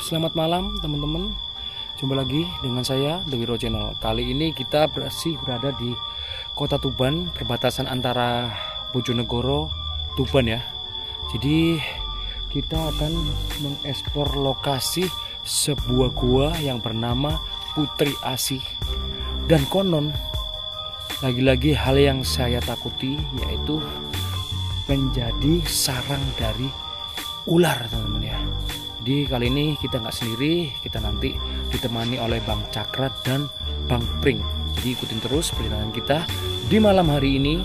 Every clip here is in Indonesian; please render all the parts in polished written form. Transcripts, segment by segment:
selamat malam teman-teman. Jumpa lagi dengan saya The Wiro Channel. Kali ini kita masih berada di Kota Tuban, perbatasan antara Bojonegoro, Tuban ya. Jadi kita akan mengeksplor lokasi sebuah gua yang bernama Putri Asih. Dan konon lagi-lagi hal yang saya takuti yaitu menjadi sarang dari ular teman-teman ya. Jadi kali ini kita nggak sendiri, kita nanti ditemani oleh Bang Cakra dan Bang Pring. Jadi ikutin terus perjalanan kita di malam hari ini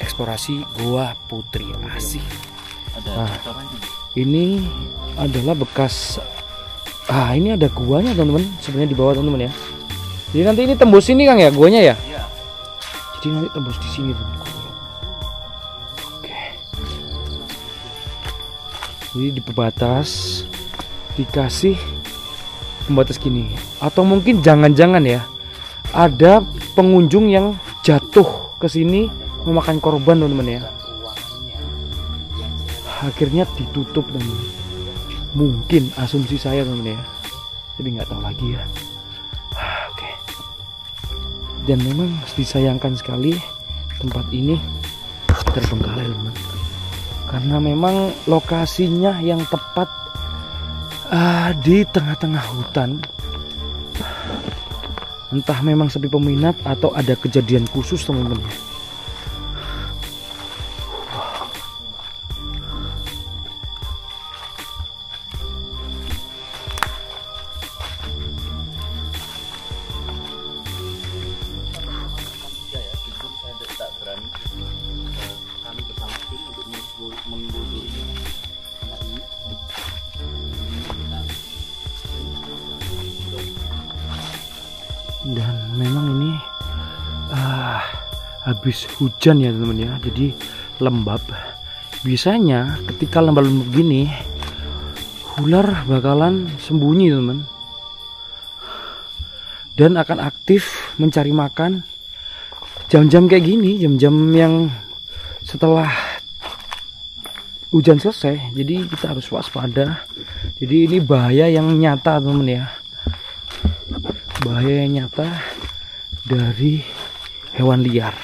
eksplorasi Goa Putri Asih. Nah, ini adalah bekas ini ada guanya teman-teman, sebenarnya di bawah teman-teman ya. Jadi nanti ini tembus ini Kang ya, guanya ya? Iya. Jadi nanti tembus di sini teman-teman. Jadi di pembatas dikasih pembatas gini, atau mungkin jangan-jangan ya ada pengunjung yang jatuh ke sini memakan korban teman-teman ya. Akhirnya ditutup teman-teman. Mungkin asumsi saya teman-teman ya. Jadi nggak tahu lagi ya. Oke. Dan memang disayangkan sekali tempat ini terbengkalai teman-teman. Karena memang lokasinya yang tepat di tengah-tengah hutan. Entah memang sepi peminat atau ada kejadian khusus teman-teman. Dan memang ini habis hujan ya teman-teman ya, jadi lembab. Biasanya ketika lembab-lembab gini ular bakalan sembunyi teman-teman, dan akan aktif mencari makan jam-jam kayak gini, jam-jam yang setelah hujan selesai. Jadi kita harus waspada. Jadi ini bahaya yang nyata teman-teman ya, bahaya yang nyata dari hewan liar.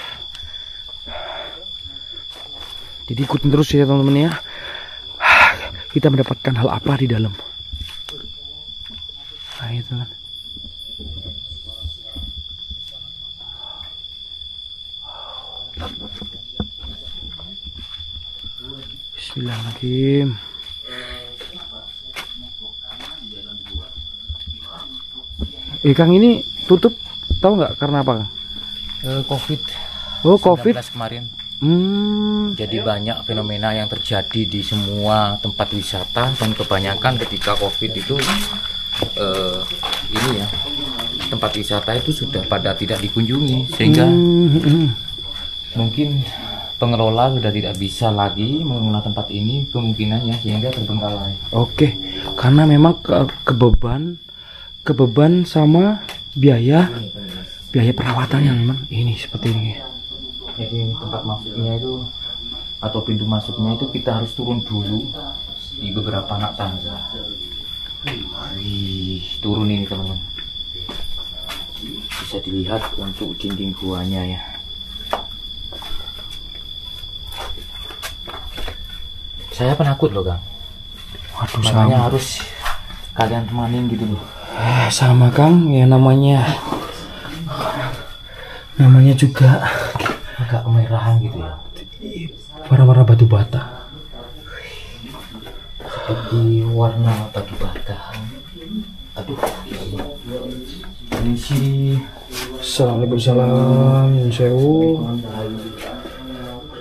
Jadi ikutin terus ya teman-teman ya, kita mendapatkan hal apa di dalam. Ayo teman. Bismillahirrahmanirrahim. Kang ini tutup tahu nggak karena apa? Covid. Oh, Covid kemarin. Jadi Jadi banyak fenomena yang terjadi di semua tempat wisata, dan kebanyakan ketika Covid itu ini ya, tempat wisata itu sudah pada tidak dikunjungi, sehingga mungkin pengelola sudah tidak bisa lagi mengelola tempat ini kemungkinannya, sehingga terbengkalai. Oke, karena memang kebeban sama biaya perawatannya memang ini seperti ini. Jadi tempat masuknya itu atau pintu masuknya itu kita harus turun dulu di beberapa anak tangga. Turun ini teman-teman, bisa dilihat untuk dinding guanya ya. Saya penakut loh Kang. Waduh, Makanya sama. harus kalian temanin gitu loh. Sama Kang ya, namanya juga Agak kemerahan gitu ya, warna-warna batu bata. seperti warna batu bata. Aduh, ini sih. Assalamualaikum, salam sewu.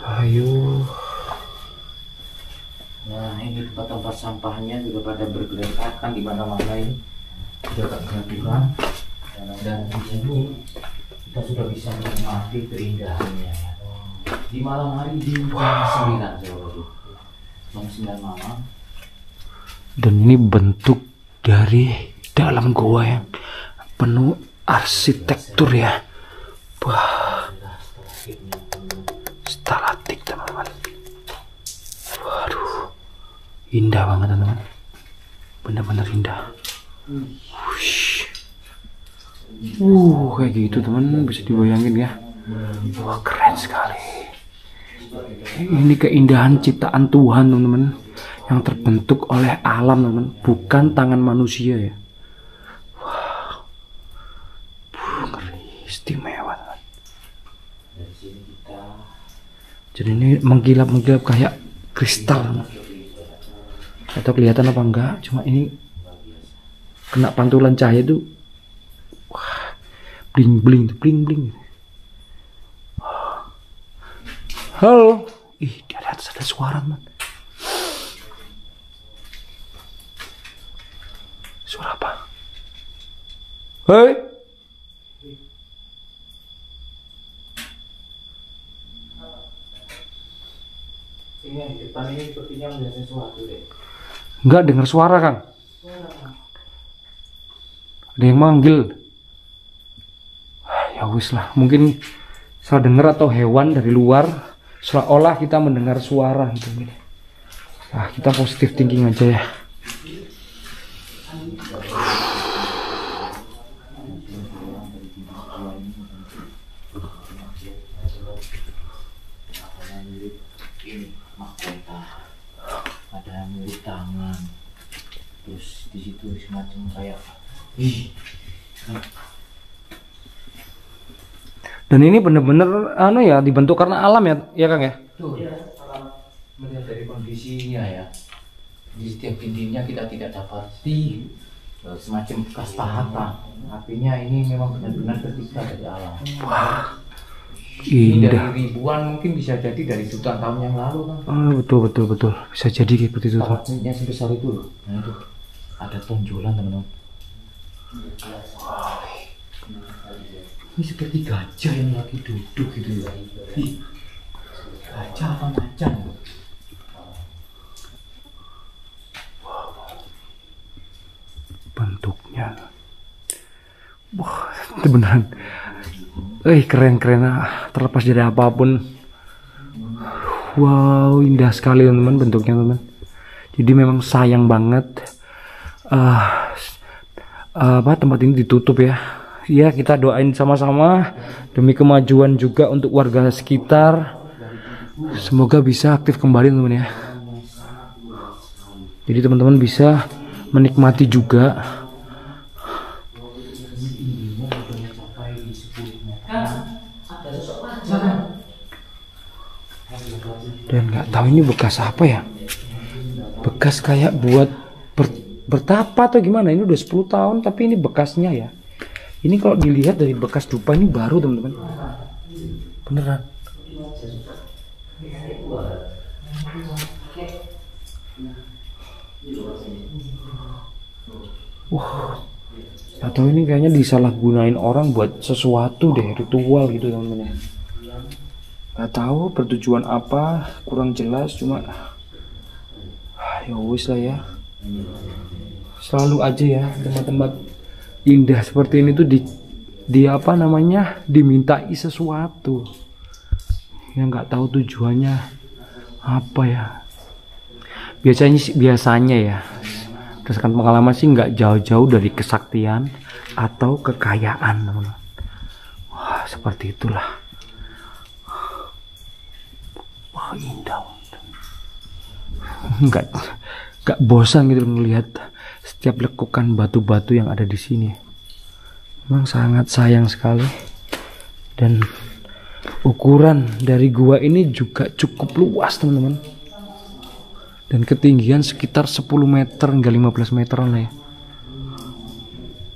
Ayo. Nah, ini tempat-tempat sampahnya juga pada bergelantungan di mana-mana ini, juga beraturan. Dan di sini kita sudah bisa menikmati keindahannya ya. Di malam hari di jam 9 malam. Dan ini bentuk dari dalam goa yang penuh arsitektur ya. Wah, stalatik teman-teman. Waduh, indah banget teman-teman. benar-benar indah. Kayak gitu teman, bisa dibayangin ya. Wah, keren sekali. Ini keindahan ciptaan Tuhan teman-teman, yang terbentuk oleh alam teman, bukan tangan manusia ya. Wah, istimewa teman. Jadi ini mengkilap-mengkilap kayak kristal. Atau kelihatan apa enggak? Cuma ini kena pantulan cahaya itu, wah, bling bling bling bling. Halo, ih di atas ada suara teman. Suara apa? Hei. Ini yang di depan ini sepertinya melihat sesuatu deh. Enggak dengar suara Kang. Ada yang manggil. Ya wis lah, mungkin salah dengar atau hewan dari luar. Seolah-olah kita mendengar suara gitu. Nah, kita positif thinking aja ya. Ini mahkota, ada mirip tangan, terus di situ semacam kayak Dan ini bener-bener ya dibentuk karena alam ya Kang ya. tuh ya, melihat dari kondisinya ya, di setiap dindingnya kita tidak dapat semacam bekas tahapan, artinya ini memang benar-benar ketika dari alam. Wah, Ini dari indah. ribuan, mungkin bisa jadi dari jutaan tahun yang lalu kan. Betul. Bisa jadi kayak begitu tuh. Tahapnya sebesar itu loh. Nah itu ada tonjolan teman-teman. Ini seperti gajah yang lagi duduk gitu ya. Ih, gajah apa macan? Bentuknya, wah, itu beneran. Keren terlepas dari apapun. Wow, indah sekali teman-teman bentuknya teman. Jadi memang sayang banget tempat ini ditutup ya. Ya, kita doain sama-sama demi kemajuan juga untuk warga sekitar. Semoga bisa aktif kembali teman-teman ya. Jadi teman-teman bisa menikmati juga. Dan nggak tahu ini bekas apa ya. Bekas kayak buat bertapa atau gimana. Ini udah 10 tahun tapi ini bekasnya ya. Ini kalau dilihat dari bekas dupa ini baru teman-teman. Beneran. Wah, atau ini kayaknya disalahgunain orang buat sesuatu deh, ritual gitu teman-teman ya. Gak tahu bertujuan apa, kurang jelas, cuma ya wis lah ya. Selalu aja ya tempat-tempat indah seperti ini tuh dimintai sesuatu yang nggak tahu tujuannya apa ya. Biasanya ya, berdasarkan pengalaman sih nggak jauh-jauh dari kesaktian atau kekayaan teman-teman. Wah, seperti itulah. Wah, indah. Nggak bosan gitu melihat setiap lekukan batu-batu yang ada di sini. Memang sangat sayang sekali. Dan ukuran dari gua ini juga cukup luas teman-teman. Dan ketinggian sekitar 10 meter hingga 15 meteran lah ya.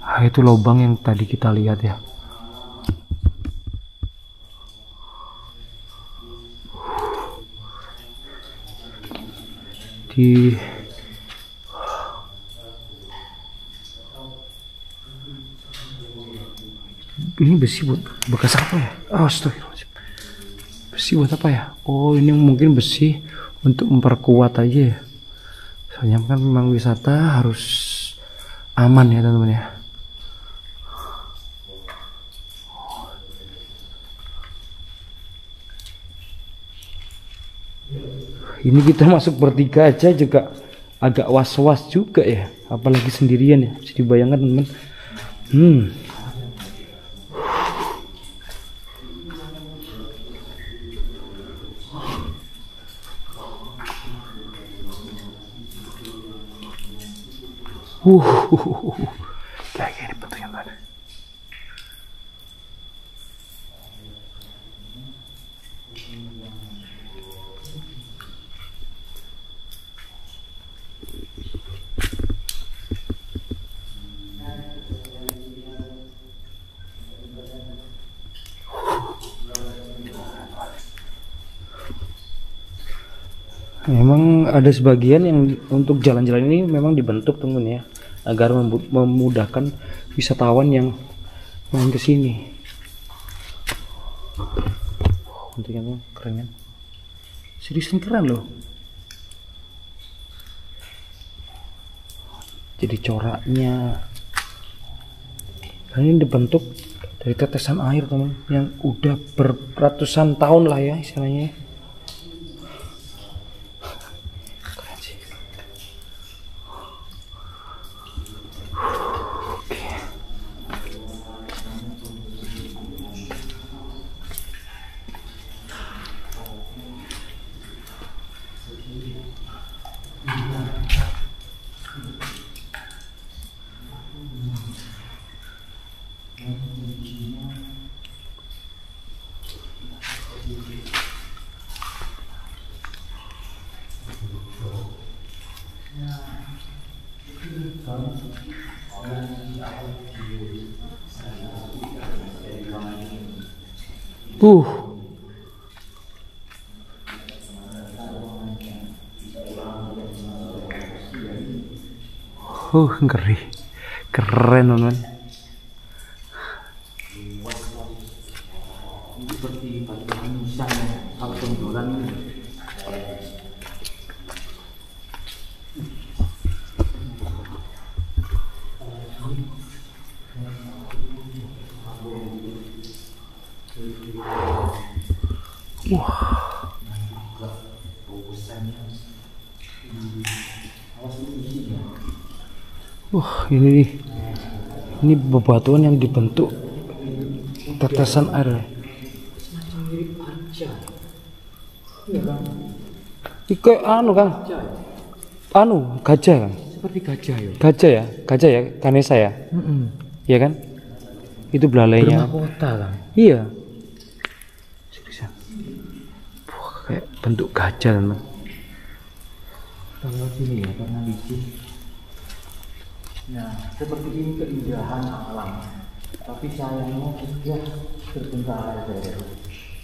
Nah, itu lubang yang tadi kita lihat ya. Ini besi buat bekas apa ya? Astagfirullahaladzim. Besi buat apa ya? Oh, ini mungkin besi untuk memperkuat aja ya. Soalnya kan memang wisata harus aman ya teman-teman ya. Ini kita masuk bertiga aja juga agak was-was juga ya. apalagi sendirian ya, bisa dibayangkan teman-teman. Kayak gini bentuknya teman. Memang ada sebagian yang untuk jalan-jalan ini memang dibentuk teman ya, agar memudahkan wisatawan yang main ke sini. Bentuknya tuh keren kan? Seriusan keren loh. Jadi coraknya, ini dibentuk dari tetesan air teman, yang udah berratusan tahun lah ya istilahnya. Ngeri, keren teman. Seperti batu nisan atau tonjolan. Ini nih, ini bebatuan yang dibentuk tetesan air. Iko anu Kang, anu gajah Kang. Seperti gajah ya. Gajah ya, Ganesha ya. Iya kan? Itu belalainya. Bermahkota Kang. Iya. Seriusan. Kayak bentuk gajah teman. Kalau sini ya karena licin. Nah, seperti ini keindahan alam. Tapi sayangnya sudah terbengkalai dari.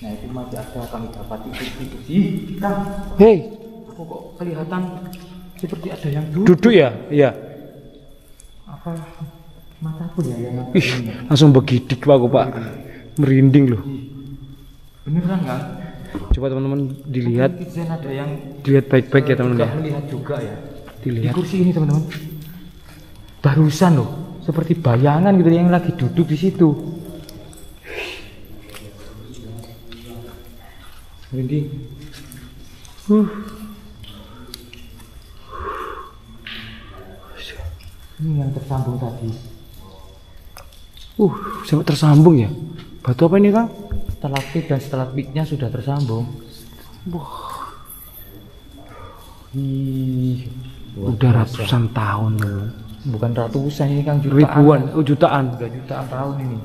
Nah, itu masih ada kami dapati itu sih. Kang. Hei, Aku kok kelihatan seperti ada yang duduk ya? Iya. Apa mataku ya yang Langsung begidik aku Pak. Merinding loh. beneran kan? Coba teman-teman dilihat, Ada yang dilihat baik-baik ya teman-teman ya. melihat juga ya. Dilihat. Di kursi ini teman-teman. Barusan loh, seperti bayangan gitu yang lagi duduk di situ. Merinding. Ini yang tersambung tadi. Sampai tersambung ya. Batu apa ini Kang? Stalaktit dan stalagmitnya sudah tersambung. Udah ratusan tahun loh. Bukan ratusan ini Kang, jutaan. Ribuan, jutaan. Udah jutaan tahun ini.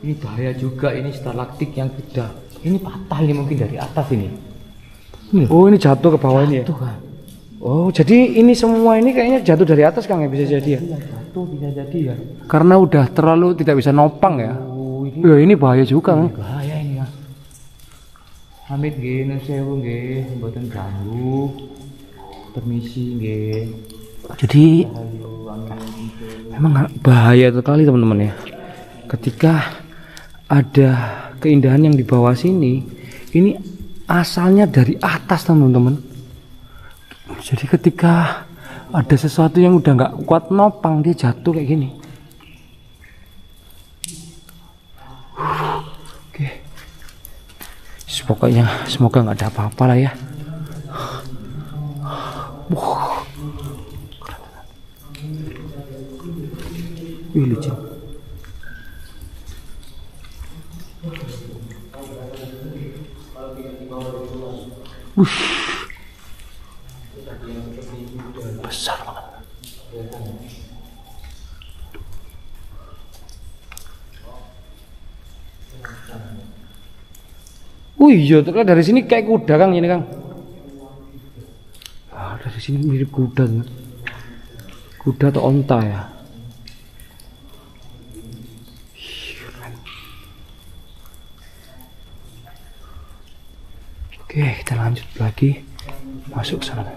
Ini bahaya juga, ini stalaktik yang sudah. Ini patah ini mungkin dari atas ini. Oh ini jatuh ke bawah ini ya? Jatuh kan? Oh jadi ini semua ini kayaknya jatuh dari atas Kang ya, bisa jadi ya? Iya, jatuh bisa jadi ya. Karena udah terlalu tidak bisa nopang ya? Ini Ya ini bahaya juga Kang. bahaya ini ya. Amit nggih, nun sewu nggih, mboten ganggu. Permisi nggih. Jadi memang bahaya sekali teman-teman ya. Ketika ada keindahan yang di bawah sini, ini asalnya dari atas teman-teman. Jadi ketika ada sesuatu yang udah nggak kuat nopang, dia jatuh kayak gini. Oke, pokoknya semoga nggak ada apa-apa lah ya. Wih, licin. Besar banget. Iya, ternyata dari sini kayak kuda Kang ini Kang. Ah, dari sini mirip kuda tuh. Kuda atau onta ya. Oke, kita lanjut lagi masuk sana.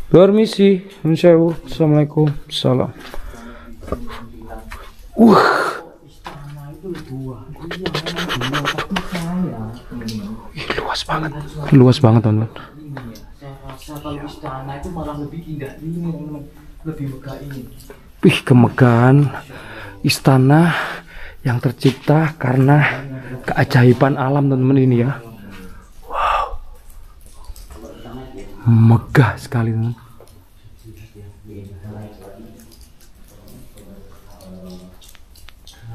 Permisi, assalamualaikum, salam. Luas banget, luas banget teman-teman. Saya rasa kalau istana itu malah lebih indah ini teman-teman, lebih megah ini. Wih, kemegahan istana yang tercipta karena keajaiban alam teman-teman ini ya. Wow, megah sekali teman.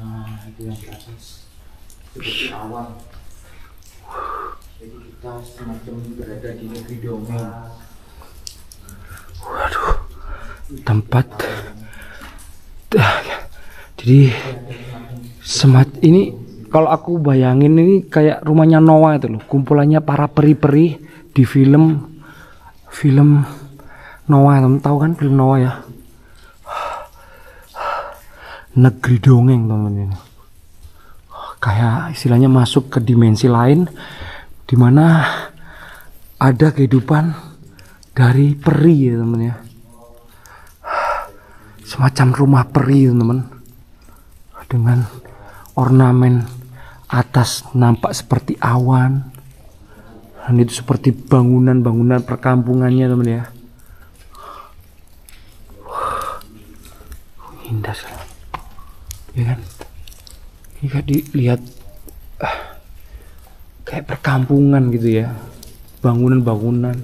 Nah, itu yang di atas seperti awan. Jadi kita semacam berada di negeri dongeng. Waduh, tempat. Jadi semat ini kalau aku bayangin ini kayak rumahnya Noah itu loh, kumpulannya para peri-peri di film Noah, teman tahu kan film Noah ya? Negeri dongeng teman ini. Kayak istilahnya masuk ke dimensi lain di mana ada kehidupan dari peri ya teman ya. Semacam rumah peri teman, dengan ornamen atas nampak seperti awan, dan itu seperti bangunan-bangunan perkampungannya teman ya. Indah sekali, ya kan? Ini kan dilihat kayak perkampungan gitu ya, bangunan-bangunan.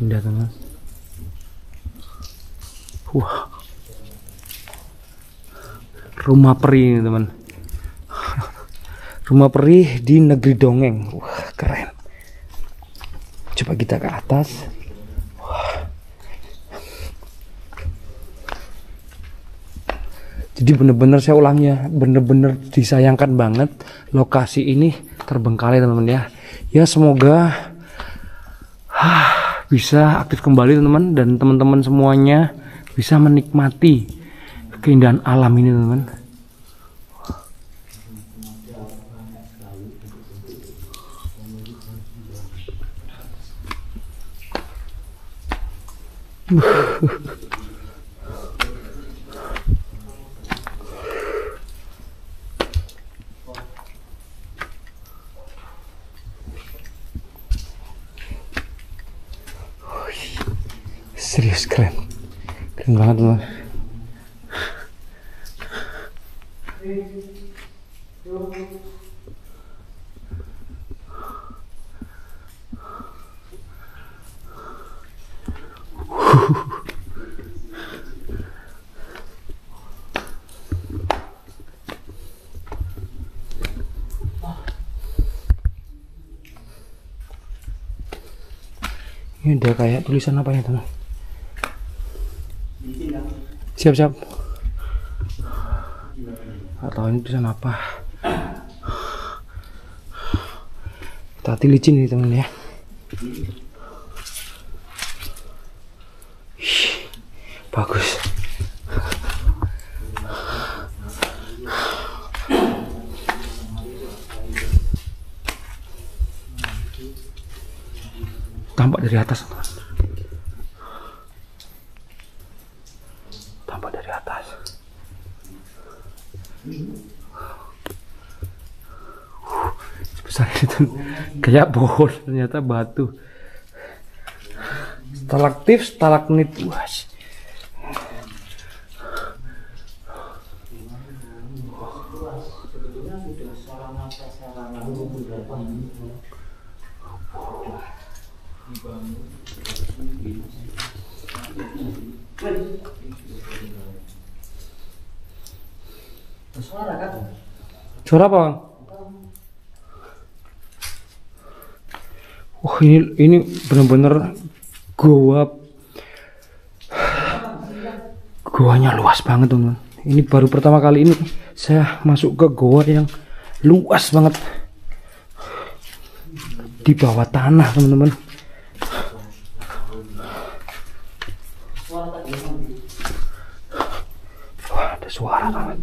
Indah teman. Wah, rumah peri ini teman. Rumah peri di negeri dongeng. Wah, keren. Coba kita ke atas. Wah. Jadi bener-bener saya ulangnya, bener-bener disayangkan banget lokasi ini terbengkalai teman-teman ya. Ya semoga bisa aktif kembali teman-teman, dan teman-teman semuanya bisa menikmati keindahan alam ini teman-teman. Serius keren banget teman. Ini ada kayak tulisan apa ya teman? Siap-siap. Atau ini tulisan apa? Tadi licin nih teman ya. Bagus. Tampak dari atas. Tampak dari atas. Sebesar itu, kayak pohon, ternyata batu. Stalaktif, stalagmit, sebetulnya sudah sarana prasarana beberapa ini dibangun. Suara kan? Suara apa, Bang? Wah, ini benar-benar goanya luas banget, teman-teman. Ini baru pertama kali ini saya masuk ke goa yang luas banget di bawah tanah, teman-teman. Wah, ada suara banget.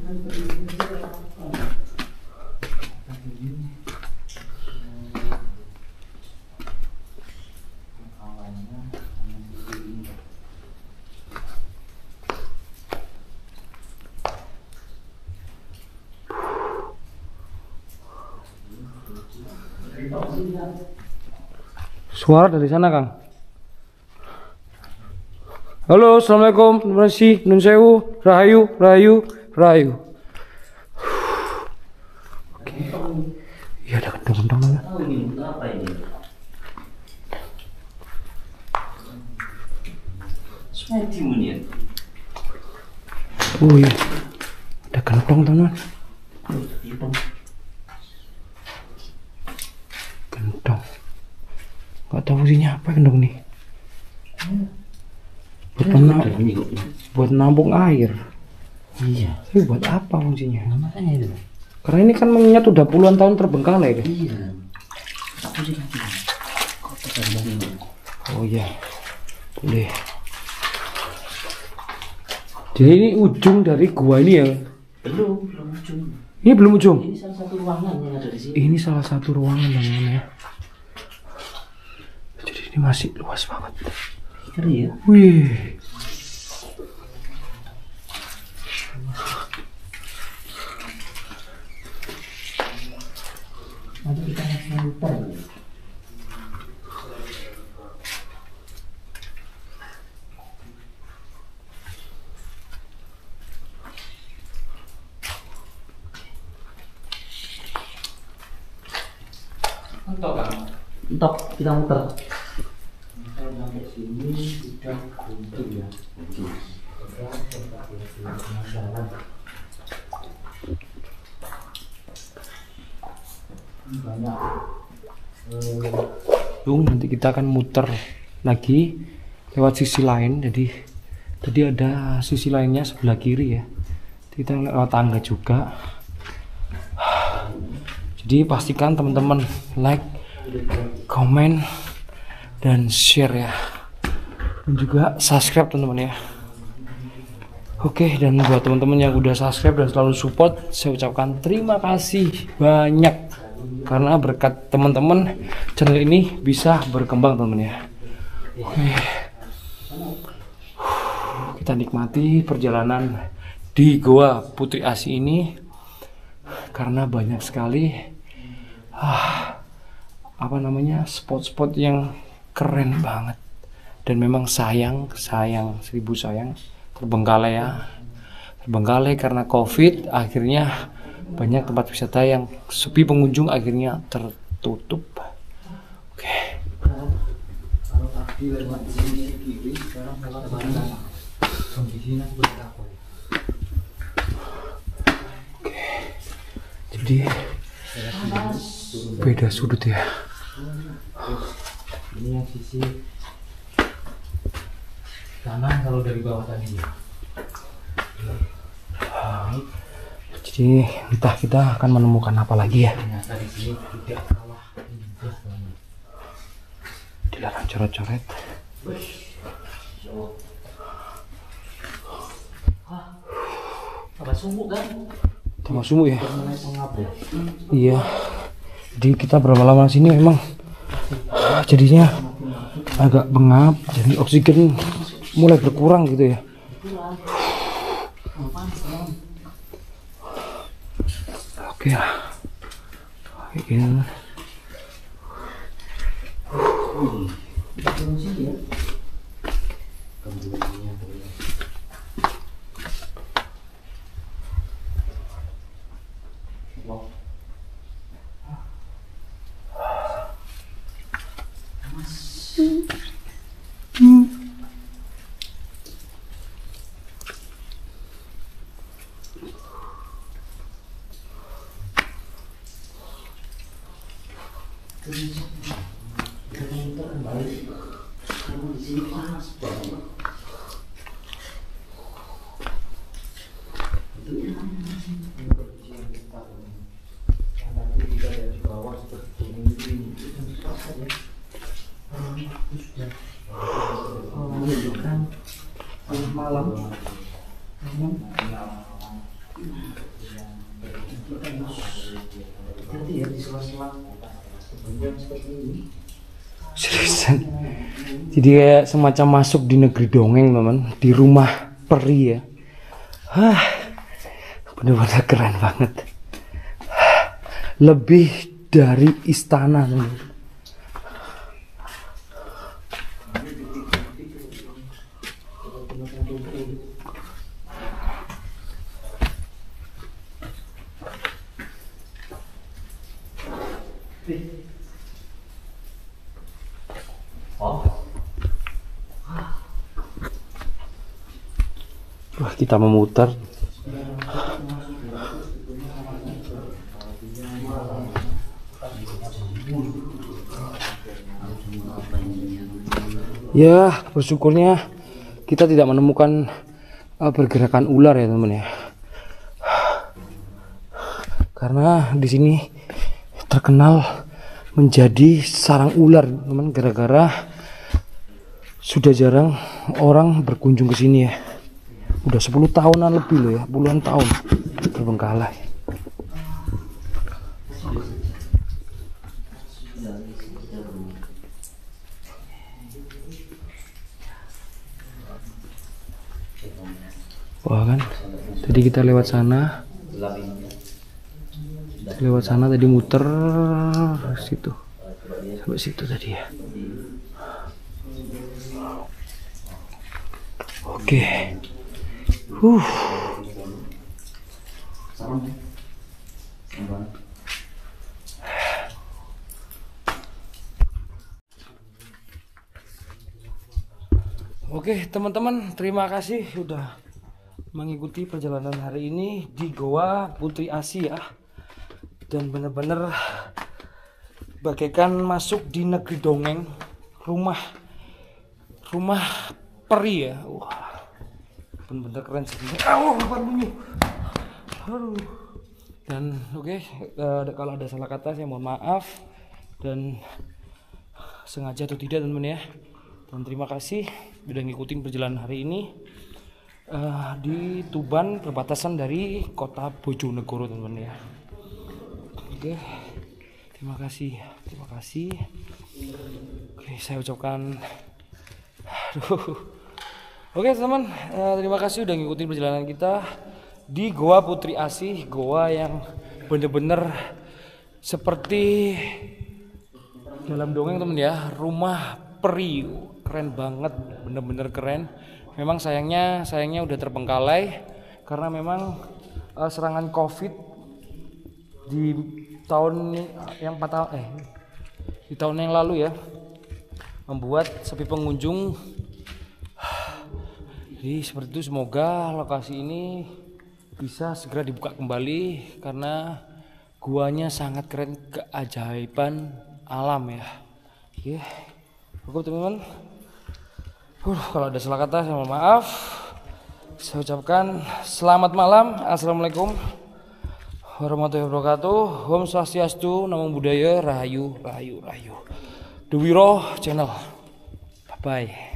Suara dari sana, Kang. Halo, assalamualaikum, terima kasih, nun sewu, rahayu. Oke. Iya, ada kentang-kentang mana? Apa ini? Timun. Oh iya, ada kentong, teman-teman. Kentong. Gak tahu fungsinya apa kentong nih. Buat nampung air. Iya. Tapi buat apa fungsinya? Makanya itu. Karena ini kan mengingat udah puluhan tahun terbengkalai kan? Iya. Aku sih kasih. Oh iya, boleh. Jadi ini ujung dari gua ini ya? Belum ujung. Ini belum ujung. Ini salah satu ruangan yang ada di sini. Ini salah satu ruangan yang ya. Jadi ini masih luas banget. Keren ya? Wih. Nanti kita muter. Entok, kita muter. Sampai sini sudah buntu ya. Banyak. Nanti kita akan muter lagi lewat sisi lain. Jadi tadi ada sisi lainnya sebelah kiri ya. Kita lewat tangga juga. Jadi pastikan teman-teman like, komen, dan share ya, dan juga subscribe teman-teman ya. Oke, dan buat teman-teman yang udah subscribe dan selalu support, saya ucapkan terima kasih banyak, karena berkat teman-teman channel ini bisa berkembang teman-teman ya. Oke, kita nikmati perjalanan di Goa Putri Asi ini, karena banyak sekali spot-spot yang keren banget, dan memang sayang seribu sayang terbengkalai karena COVID. Akhirnya banyak tempat wisata yang sepi pengunjung akhirnya tertutup. Oke. Kalau tadi lewat sini kiri, sekarang lewat kanan. Kondisinya seperti apa? Oke. Jadi beda sudut ya. Ini yang sisi kanan kalau dari bawah tadi. Jadi entah kita akan menemukan apa lagi ya. Ternyata di sini tidak kalah indah banget. Dilarang coret-coret. Apa sumuk kan? Tambah sumuk ya. Pengap ya. Iya. Jadi kita berlama-lama sini memang jadinya agak pengap, jadi oksigen mulai berkurang gitu ya. Oke lah. Ini. Kita kembali karena di sini panas banget. Itu ya. Nanti kita dari bawah seperti ini itu saja. Itu sudah menunjukkan malam. Hati ya di sela-sela yang seperti ini. Seriusan. Jadi kayak semacam masuk di negeri dongeng, teman, di rumah peri ya. Bener-bener keren banget. Lebih dari istana, teman. Wah, kita memutar. Ya, bersyukurnya kita tidak menemukan pergerakan ular ya, teman ya. Karena di sini terkenal menjadi sarang ular, teman, gara-gara sudah jarang orang berkunjung ke sini ya. Udah 10 tahunan lebih loh ya, puluhan tahun terbengkalai. Wah kan, tadi kita lewat sana tadi muter situ sampai situ tadi ya. Oke. Oke teman-teman, terima kasih sudah mengikuti perjalanan hari ini di Goa Putri Asi ya. Dan benar-benar bagaikan masuk di negeri dongeng, rumah peri ya. Wah, benar-benar keren sih. Dan oke, kalau ada salah kata saya mohon maaf, dan sengaja atau tidak teman-teman ya. Dan terima kasih sudah ngikutin perjalanan hari ini di Tuban, perbatasan dari kota Bojonegoro teman-teman ya. Oke, terima kasih. Oke, saya ucapkan oke teman, terima kasih udah ngikutin perjalanan kita di Goa Putri Asi, goa yang bener-bener seperti dalam dongeng teman ya, rumah peri. Keren banget, bener-bener keren. Memang sayangnya udah terbengkalai karena memang serangan COVID di tahun yang di tahun yang lalu ya, membuat sepi pengunjung. Jadi seperti itu, semoga lokasi ini bisa segera dibuka kembali karena guanya sangat keren, keajaiban alam ya. Oke teman-teman, kalau ada salah kata saya mohon maaf. Saya ucapkan selamat malam, assalamualaikum warahmatullahi wabarakatuh. Om Swastiastu, Namo Buddhaya, Rahayu. The Wiro Channel. Bye bye.